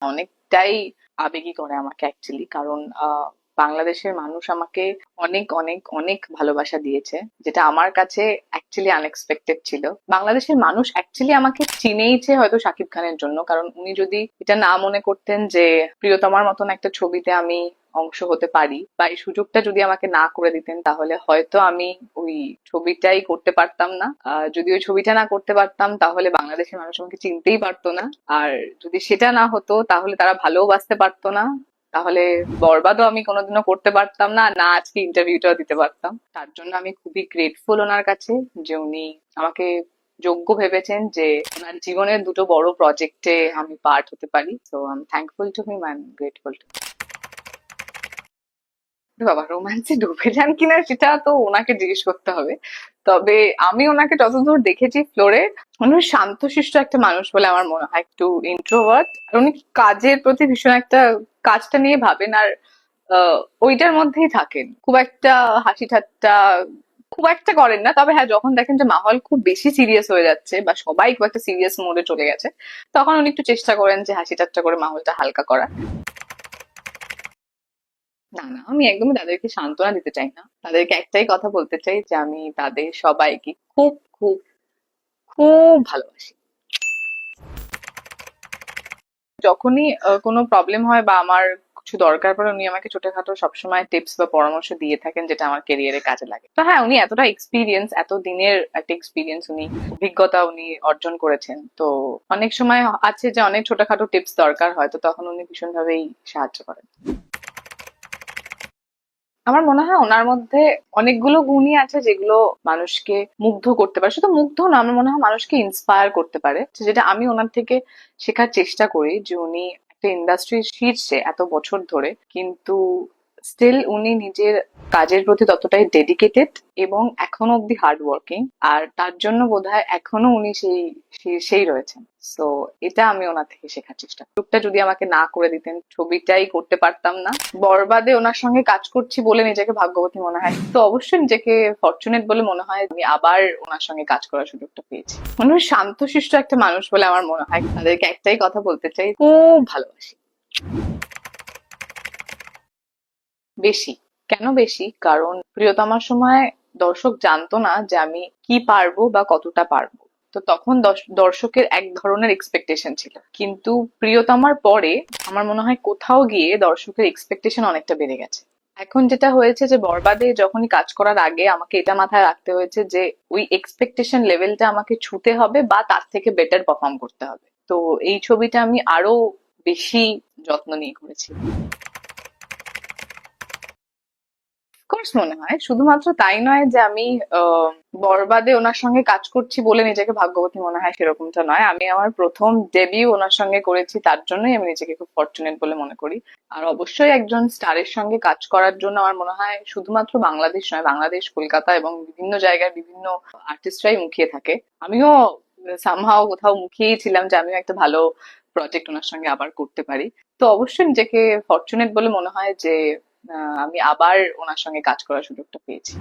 অনেকটাই আবেগী করে আমাকে অ্যাকচুয়ালি। কারণ বাংলাদেশের মানুষ আমাকে অনেক অনেক অনেক ভালোবাসা দিয়েছে, যেটা আমার কাছে অ্যাকচুয়ালি আনএক্সপেক্টেড ছিল। বাংলাদেশের মানুষ অ্যাকচুয়ালি আমাকে চিনেইছে হয়তো শাকিব খানের জন্য, কারণ উনি যদি এটা না মনে করতেন যে প্রিয়তমার মতন একটা ছবিতে আমি অংশ হতে পারি, বা এই সুযোগটা যদি আমাকে না করে দিতেন, তাহলে হয়তো আমি ওই ছবিটাই করতে পারতাম না। যদি ওই ছবিটা না করতে পারতাম, তাহলে বাংলাদেশের মানুষ আমাকে চিনতেই পারতো না। আর যদি সেটা না হতো, তাহলে তারা ভালোবাসতে পারতো না। তাহলে বরবাদও আমি কোনোদিনও করতে পারতাম না, না আজকে ইন্টারভিউটাও দিতে পারতাম। তার জন্য আমি খুবই গ্রেটফুল ওনার কাছে, যে উনি আমাকে যোগ্য ভেবেছেন যে ওনার জীবনের দুটো বড় প্রজেক্টে আমি পার্ট হতে পারি। So I am thankful to him and grateful to. বাবা, রোম্যান্সে ডুবে যান কিনা সেটা তো ওনাকে জিজ্ঞেস করতে হবে। তবে আমি ওনাকে যতদূর দেখেছি ফ্লোরে, উনি শান্তশিষ্ট একটা মানুষ বলে আমার মনে হয়। একটু ইন্ট্রোভার্ট, আর উনি কাজের প্রতি ভীষণ একটা, কাজটা নিয়ে ভাবেন, আর ওইটার মধ্যেই থাকেন। খুব একটা হাসি ঠাট্টা খুব একটা করেন না। তবে হ্যাঁ, যখন দেখেন যে মাহল খুব বেশি সিরিয়াস হয়ে যাচ্ছে বা সবাই খুব একটা সিরিয়াস মোডে চলে গেছে, তখন উনি একটু চেষ্টা করেন যে হাসি ঠাট্টা করে মাহলটা হালকা করার। না না, আমি একদমই তাদেরকে সান্ত্বনা দিতে চাই না। তাদেরকে একটাই কথা বলতে চাই যে আমি তাদের সবাইকে খুব খুব খুব ভালোবাসি। যখনই কোনো প্রবলেম হয় বা আমার কিছু দরকার পড়ে, উনি আমাকে ছোটখাটো সবসময় টিপস বা পরামর্শ দিয়ে থাকেন, যেটা আমার কেরিয়ারে কাজে লাগে। তো হ্যাঁ, উনি এতটা এক্সপিরিয়েন্স, এত দিনের একটা এক্সপিরিয়েন্স, উনি অভিজ্ঞতা উনি অর্জন করেছেন। তো অনেক সময় আছে যে অনেক ছোটখাটো টিপস দরকার হয়, তো তখন উনি ভীষণভাবেই সাহায্য করেন। আমার মনে হয় ওনার মধ্যে অনেকগুলো গুণই আছে যেগুলো মানুষকে মুগ্ধ করতে পারে। শুধু মুগ্ধ না, আমার মনে হয় মানুষকে ইন্সপায়ার করতে পারে, যেটা আমি ওনার থেকে শেখার চেষ্টা করি। যে উনি একটা ইন্ডাস্ট্রির শীর্ষে এত বছর ধরে, কিন্তু স্টিল উনি নিজের কাজের প্রতি ততটাই ডেডিকেটেড, এবং এখনো অব্দি হার্ড ওয়ার্কিং। আর তার জন্য বোধহয় এখনো উনি সেই রয়েছেন। সো এটা আমি ওনার থেকে শেখার চেষ্টা করি। টুকটা যদি আমাকে না করে দিতেন, ছবিটাই করতে পারতাম না। বরবাদে ওনার সঙ্গে কাজ করছি বলে নিজেকে ভাগ্যবতী মনে হয়, তো অবশ্যই নিজেকে ফরচুনেট বলে মনে হয় আমি আবার ওনার সঙ্গে কাজ করার সুযোগটা পেয়েছি। উনি শান্তশিষ্ট একটা মানুষ বলে আমার মনে হয়। তাদেরকে একটাই কথা বলতে চাই, খুব ভালোবাসি। বেশি। কেন বেশি? কারণ প্রিয়তমার সময় দর্শক জানতো না যে আমি কি পারবো বা কতটা পারবো। তো তখন দর্শকের এক ধরনের এক্সপেকটেশন ছিল, কিন্তু প্রিয়তমার পরে আমার মনে হয় কোথাও গিয়ে দর্শকের এক্সপেকটেশন অনেকটা বেড়ে গেছে। এখন যেটা হয়েছে যে বরবাদে যখনই কাজ করার আগে আমাকে এটা মাথায় রাখতে হয়েছে যে ওই এক্সপেকটেশন লেভেলটা আমাকে ছুতে হবে বা তার থেকে বেটার পারফর্ম করতে হবে। তো এই ছবিটা আমি আরো বেশি যত্ন নিয়ে করেছি। কোর্স মনে হয় শুধুমাত্র তাই নয় যে আমি আহ, বরবাদে ওনার সঙ্গে কাজ করছি বলে নিজেকে ভাগ্যবতী মনে হয়, সেরকমটা নয়। আমি আমার প্রথম ডেবিউ ওনার সঙ্গে করেছি, তার জন্যই আমি নিজেকে খুব ফরচুনেট বলে মনে করি। আর অবশ্যই একজন স্টারের সঙ্গে কাজ করার জন্য আমার মনে হয় শুধুমাত্র বাংলাদেশ নয়, বাংলাদেশ, কলকাতা এবং বিভিন্ন জায়গায় বিভিন্ন আর্টিস্টরাই মুখিয়ে থাকে। আমিও সামহাও কোথাও মুখিয়েই ছিলাম যে আমিও একটা ভালো প্রজেক্ট ওনার সঙ্গে আবার করতে পারি। তো অবশ্যই নিজেকে ফরচুনেট বলে মনে হয় যে আমি আবার ওনার সঙ্গে কাজ করার সুযোগটা পেয়েছি।